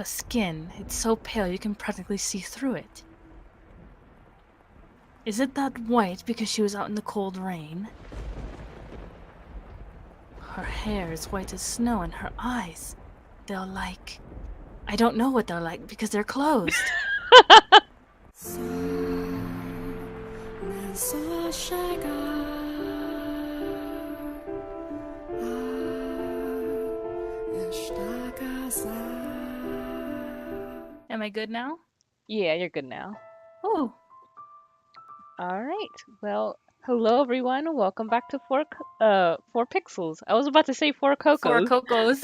Her skin, it's so pale you can practically see through it. Is it that white because she was out in the cold rain? Her hair is white as snow and her eyes, they're like... I don't know what they're like because they're closed. Am I good now? Yeah, you're good now. Oh, All right. Well, hello everyone. Welcome back to 4pixels. I was about to say 4 4cocos. Cocos.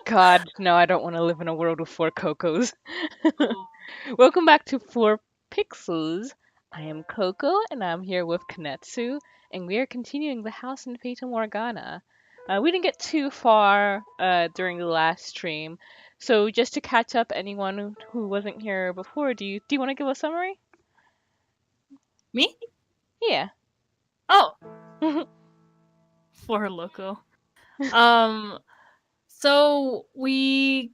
God, no, I don't want to live in a world with 4cocos. Oh. Welcome back to 4pixels. I am Coco and I'm here with Kanetsu, and we are continuing the house in Fata Morgana. We didn't get too far during the last stream, so just to catch up anyone who wasn't here before, do you want to give a summary? Me? Yeah. Oh, for loco. Um, so we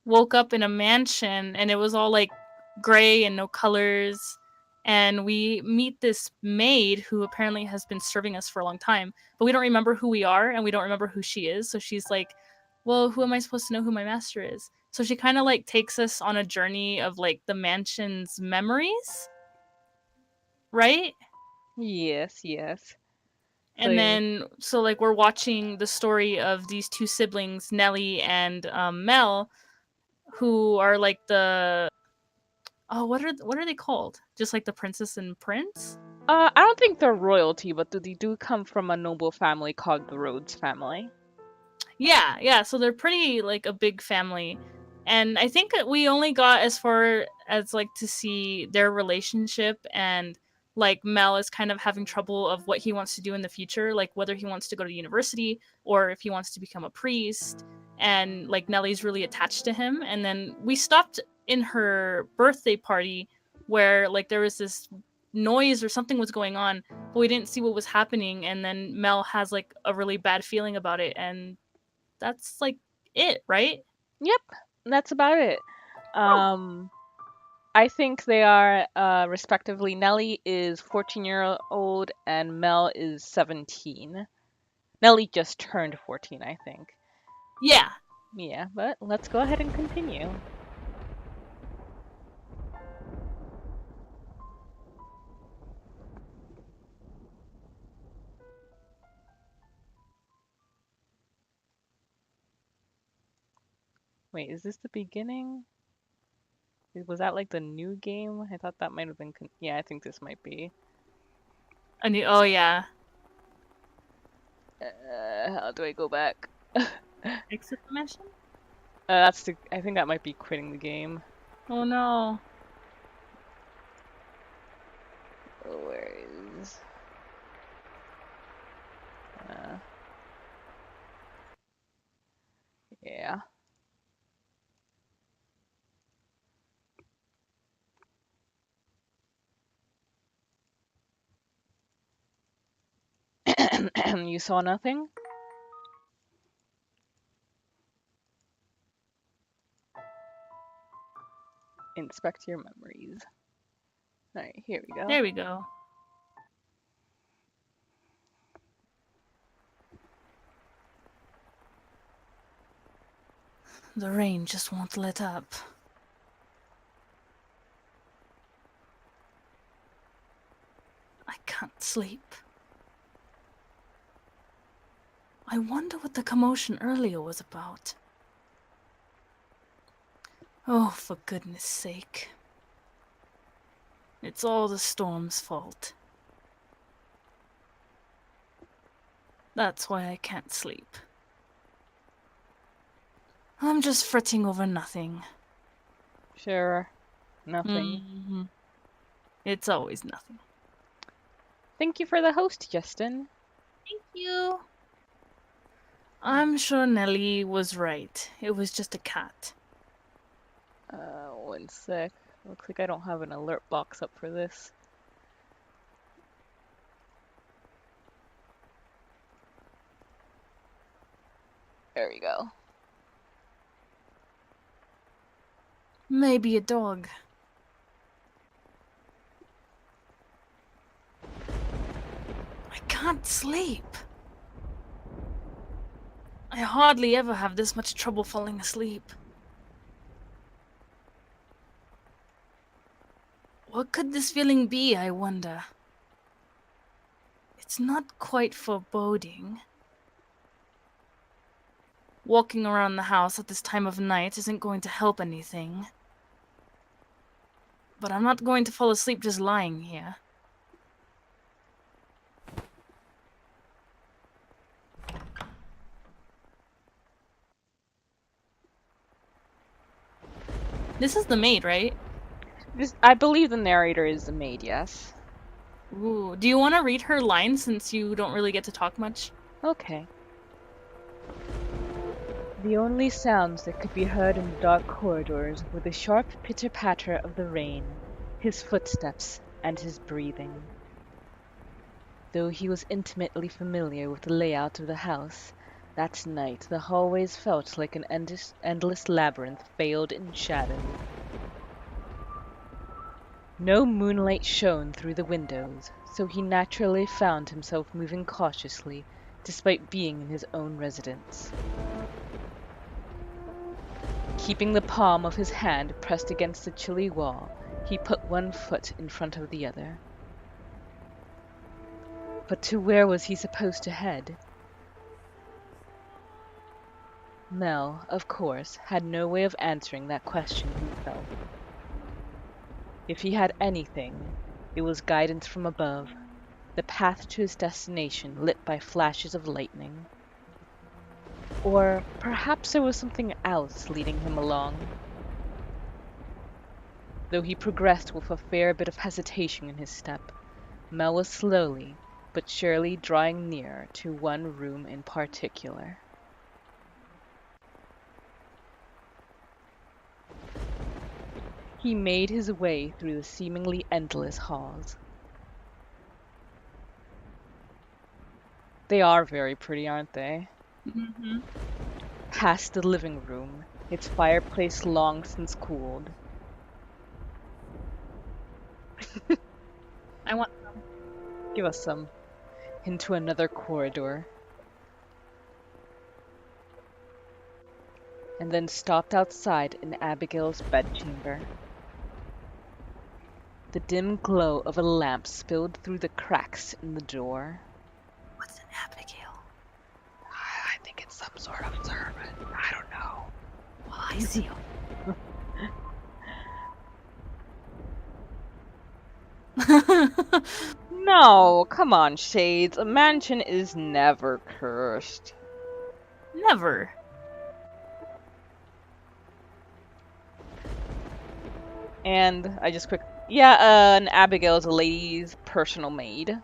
woke up in a mansion and it was all like gray and no colors. And we meet this maid who apparently has been serving us for a long time, but we don't remember who we are and we don't remember who she is. So she's like, well, who am I supposed to know who my master is? So she kind of like takes us on a journey of like the mansion's memories, right? Yes, yes. So And then so like we're watching the story of these two siblings, Nellie and Mel, who are like the... oh, what are they called? Just like the princess and prince? I don't think they're royalty, but they do come from a noble family called the Rhodes family. Yeah, yeah. So they're pretty like a big family, and I think that we only got as far as like to see their relationship, and like Mel is kind of having trouble of what he wants to do in the future, like whether he wants to go to university or if he wants to become a priest, and like Nellie's really attached to him. And then we stopped in her birthday party where like there was this noise or something was going on, but we didn't see what was happening, and then Mel has like a really bad feeling about it, and that's like it, right? Yep, that's about it. Oh. Um, I think they are respectively Nellie is 14-year-old and Mel is 17. Nellie just turned 14, I think. Yeah. Yeah, but let's go ahead and continue. Wait, is this the beginning? Was that like the new game? I thought that might have been. Yeah, I think this might be. Oh yeah. How do I go back? Exit the mission? That's the. I think that might be quitting the game. Oh no. Where is? Uh, yeah. You saw nothing? Inspect your memories. Alright, here we go. There we go. The rain just won't let up. I can't sleep. I wonder what the commotion earlier was about. Oh, for goodness sake. It's all the storm's fault. That's why I can't sleep. I'm just fretting over nothing. Sure. Nothing. Mm-hmm. It's always nothing. Thank you for the host, Justin. Thank you. I'm sure Nellie was right. It was just a cat. One sec. Looks like I don't have an alert box up for this. There we go. Maybe a dog. I can't sleep. I hardly ever have this much trouble falling asleep. What could this feeling be, I wonder? It's not quite foreboding. Walking around the house at this time of night isn't going to help anything. But I'm not going to fall asleep just lying here. This is the maid, right? I believe the narrator is the maid, yes. Ooh, do you want to read her lines since you don't really get to talk much? Okay. The only sounds that could be heard in the dark corridors were the sharp pitter-patter of the rain, his footsteps, and his breathing. Though he was intimately familiar with the layout of the house, that night the hallways felt like an endless labyrinth veiled in shadow. No moonlight shone through the windows, so he naturally found himself moving cautiously, despite being in his own residence. Keeping the palm of his hand pressed against the chilly wall, he put one foot in front of the other. But to where was he supposed to head? Mel, of course, had no way of answering that question himself. If he had anything, it was guidance from above, the path to his destination lit by flashes of lightning. Or perhaps there was something else leading him along. Though he progressed with a fair bit of hesitation in his step, Mel was slowly but surely drawing near to one room in particular. He made his way through the seemingly endless halls. They are very pretty, aren't they? Mm-hmm. Past the living room, its fireplace long since cooled. I want. Give us some. Into another corridor. And then stopped outside in Abigail's bedchamber. The dim glow of a lamp spilled through the cracks in the door. What's an Abigail? I think it's some sort of servant. I don't know. Well, I see. No, come on, Shades. A mansion is never cursed. Never. And I just and Abigail is a lady's personal maid.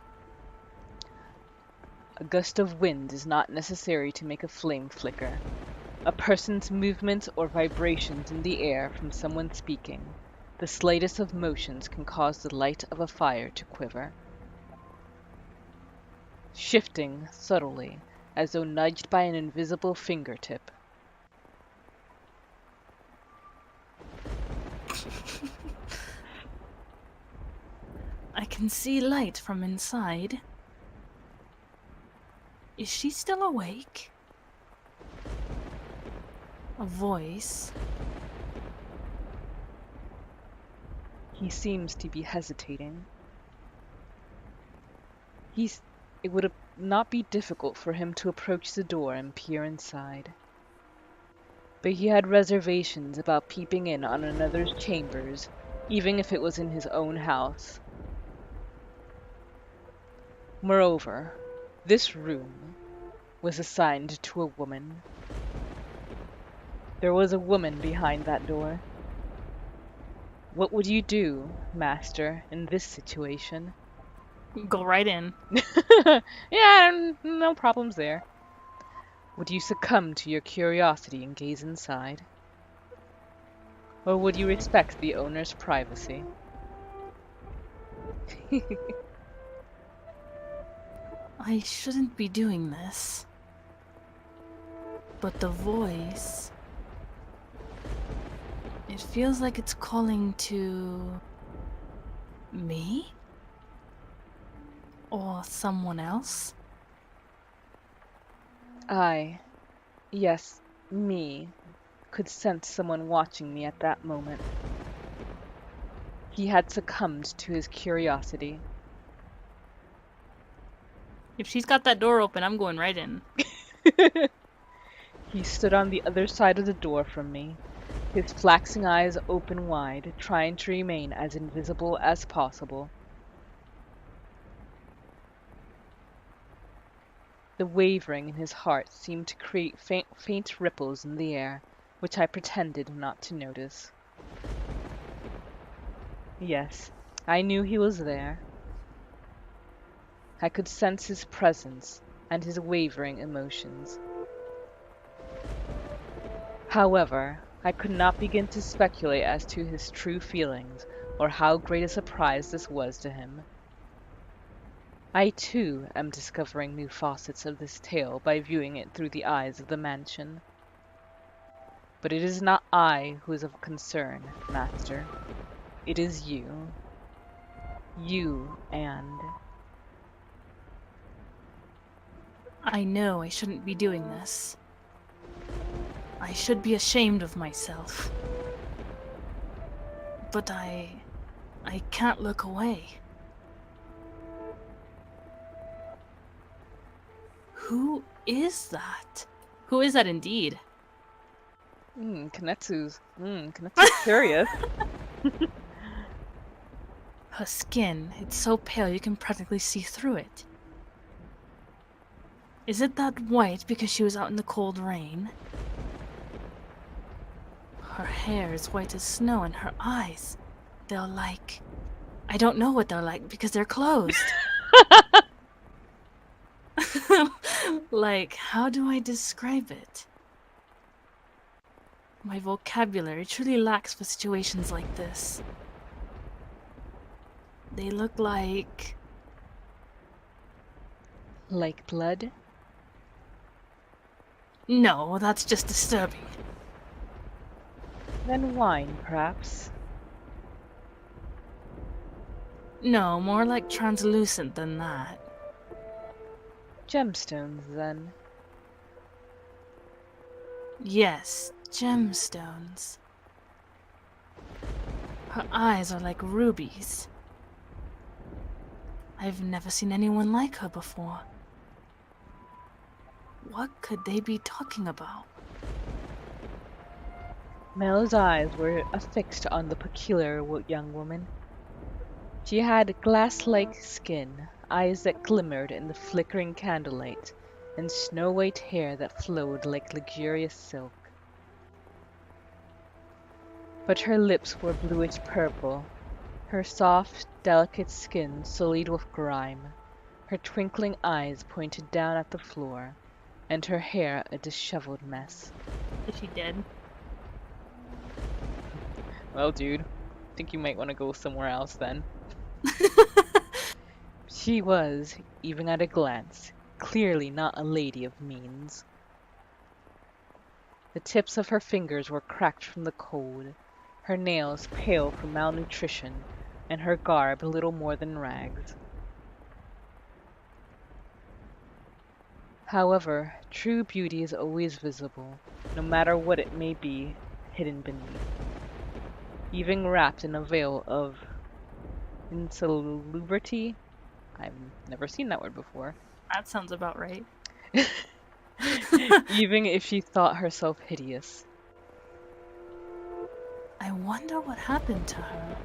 A gust of wind is not necessary to make a flame flicker. A person's movements or vibrations in the air from someone speaking, the slightest of motions can cause the light of a fire to quiver. Shifting subtly, as though nudged by an invisible fingertip. I can see light from inside. Is she still awake? A voice. He seems to be hesitating. It would not be difficult for him to approach the door and peer inside. But he had reservations about peeping in on another's chambers, even if it was in his own house. Moreover, this room was assigned to a woman. There was a woman behind that door. What would you do, Master, in this situation? Go right in. Yeah, no problems there. Would you succumb to your curiosity and gaze inside? Or would you respect the owner's privacy? I shouldn't be doing this. But the voice. It feels like it's calling to me? Or someone else? I, yes, me, could sense someone watching me at that moment. He had succumbed to his curiosity. If she's got that door open, I'm going right in. He stood on the other side of the door from me, his flaxing eyes open wide, trying to remain as invisible as possible. The wavering in his heart seemed to create faint ripples in the air, which I pretended not to notice. Yes, I knew he was there. I could sense his presence and his wavering emotions. However, I could not begin to speculate as to his true feelings or how great a surprise this was to him. I too am discovering new facets of this tale by viewing it through the eyes of the mansion. But it is not I who is of concern, master. It is you. You and I know I shouldn't be doing this. I should be ashamed of myself. But I can't look away. Who is that? Who is that indeed? Kanetsu's curious. Her skin, it's so pale you can practically see through it. Is it that white because she was out in the cold rain? Her hair is white as snow and her eyes, they're like... I don't know what they're like because they're closed. Like, how do I describe it? My vocabulary truly lacks for situations like this. They look like... Like blood? No, that's just disturbing. Then wine, perhaps. No, more like translucent than that. Gemstones, then. Yes, gemstones. Her eyes are like rubies. I've never seen anyone like her before. What could they be talking about? Mel's eyes were affixed on the peculiar young woman. She had glass-like skin, eyes that glimmered in the flickering candlelight, and snow-white hair that flowed like luxurious silk. But her lips were bluish-purple, her soft, delicate skin sullied with grime, her twinkling eyes pointed down at the floor, and her hair a disheveled mess. Is she dead? Well, dude, I think you might want to go somewhere else then. She was, even at a glance, clearly not a lady of means. The tips of her fingers were cracked from the cold, her nails pale from malnutrition, and her garb little more than rags. However, true beauty is always visible, no matter what it may be hidden beneath. Even wrapped in a veil of insalubrity. I've never seen that word before. That sounds about right. Even if she thought herself hideous. I wonder what happened to her.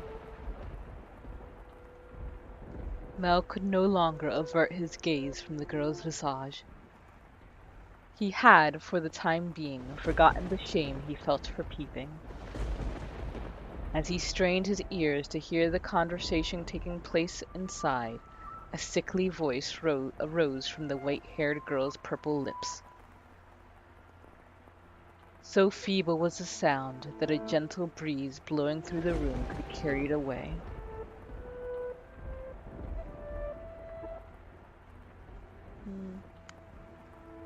Mel could no longer avert his gaze from the girl's visage. He had, for the time being, forgotten the shame he felt for peeping. As he strained his ears to hear the conversation taking place inside, a sickly voice arose from the white-haired girl's purple lips. So feeble was the sound that a gentle breeze blowing through the room could carry it away.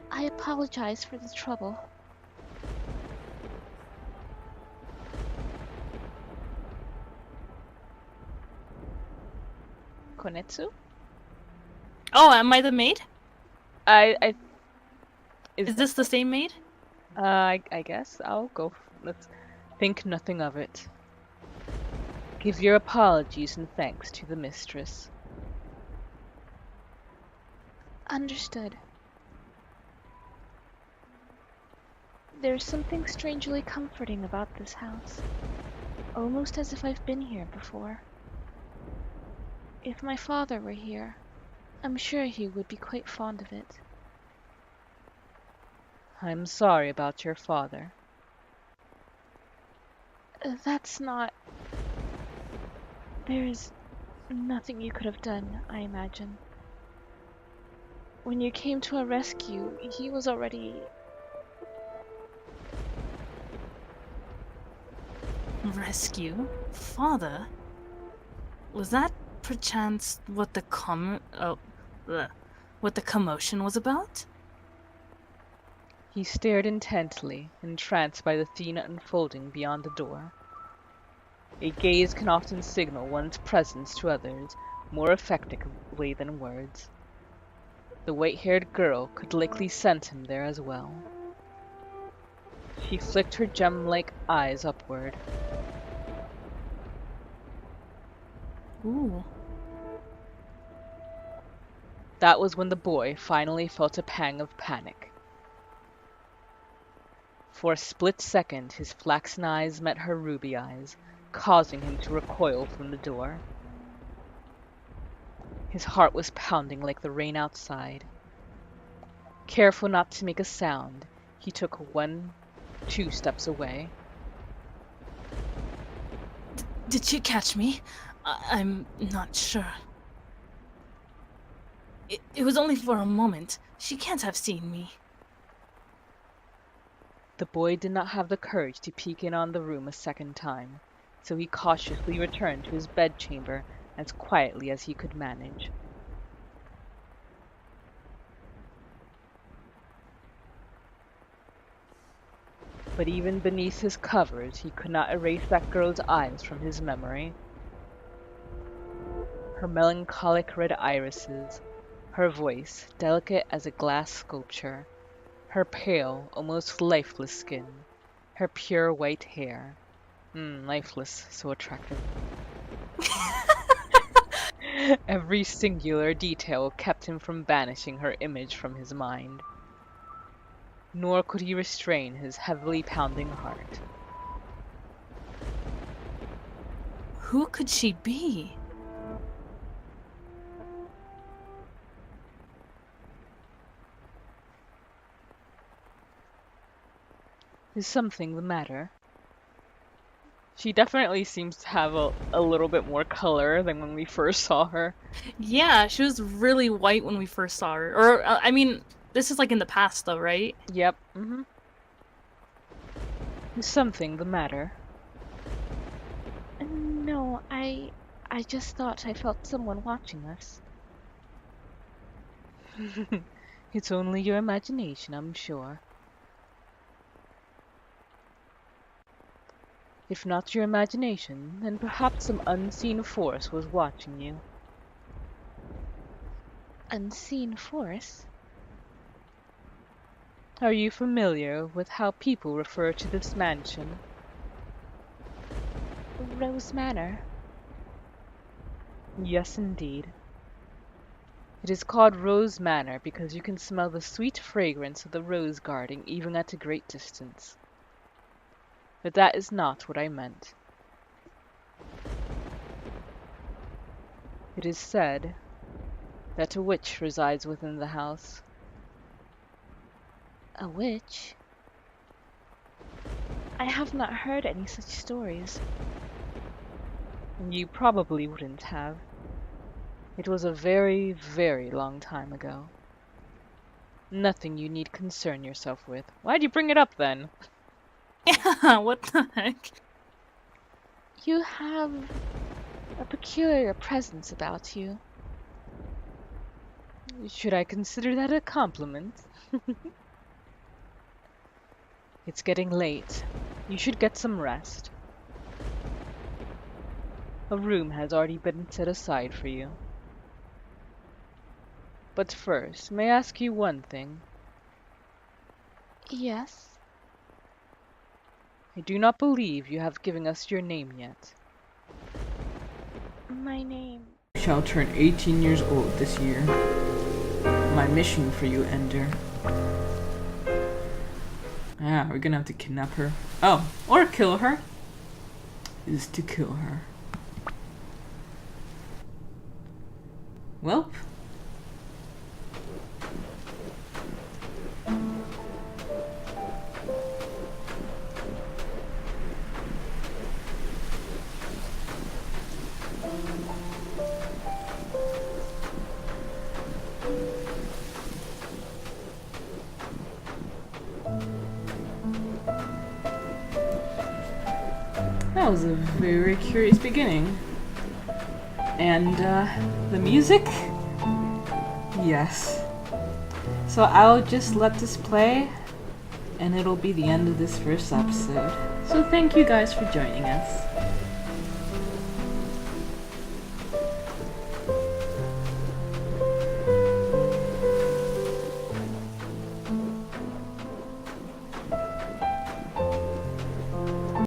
I apologize for the trouble. Konetsu? Oh, am I the maid? I is Is this the same maid? I guess I'll go. Let's think nothing of it. Give your apologies and thanks to the mistress. Understood. There's something strangely comforting about this house, almost as if I've been here before. If my father were here, I'm sure he would be quite fond of it. I'm sorry about your father. That's not... There's nothing you could have done, I imagine. When you came to our rescue, he was already... Rescue? Father? Was that perchance what the what the commotion was about? He stared intently, entranced by the scene unfolding beyond the door. A gaze can often signal one's presence to others more effectively than words. The white-haired girl could likely sense him there as well. She flicked her gem-like eyes upward. Ooh. That was when the boy finally felt a pang of panic. For a split second, his flaxen eyes met her ruby eyes, causing him to recoil from the door. His heart was pounding like the rain outside. Careful not to make a sound, he took 2 steps away. Did she catch me? I'm not sure. It was only for a moment. She can't have seen me. The boy did not have the courage to peek in on the room a second time, so he cautiously returned to his bedchamber as quietly as he could manage. But even beneath his covers, he could not erase that girl's eyes from his memory. Her melancholic red irises, her voice, delicate as a glass sculpture, her pale, almost lifeless skin, her pure white hair. Lifeless, so attractive. Every singular detail kept him from banishing her image from his mind. Nor could he restrain his heavily pounding heart. Who could she be? Is something the matter? She definitely seems to have a little bit more color than when we first saw her. Yeah, she was really white when we first saw her. Or, I mean, this is like in the past though, right? Yep, Is something the matter? No, I just thought I felt someone watching us. It's only your imagination, I'm sure. If not your imagination, then perhaps some unseen force was watching you. Unseen force? Are you familiar with how people refer to this mansion? Rose Manor. Yes, indeed. It is called Rose Manor because you can smell the sweet fragrance of the rose garden even at a great distance. But that is not what I meant. It is said that a witch resides within the house. A witch? I have not heard any such stories. You probably wouldn't have. It was a very, very long time ago. Nothing you need concern yourself with. Why'd you bring it up then? Yeah, what the heck? You have a peculiar presence about you. Should I consider that a compliment? It's getting late. You should get some rest. A room has already been set aside for you. But first, may I ask you one thing? Yes. I do not believe you have given us your name yet. My name. You shall turn 18 years old this year. My mission for you, Ender. Ah, we're gonna have to kidnap her. Oh, or kill her. Is to kill her. Welp. That was a very curious beginning. And, the music? Yes. So I'll just let this play, and it'll be the end of this first episode. So thank you guys for joining us.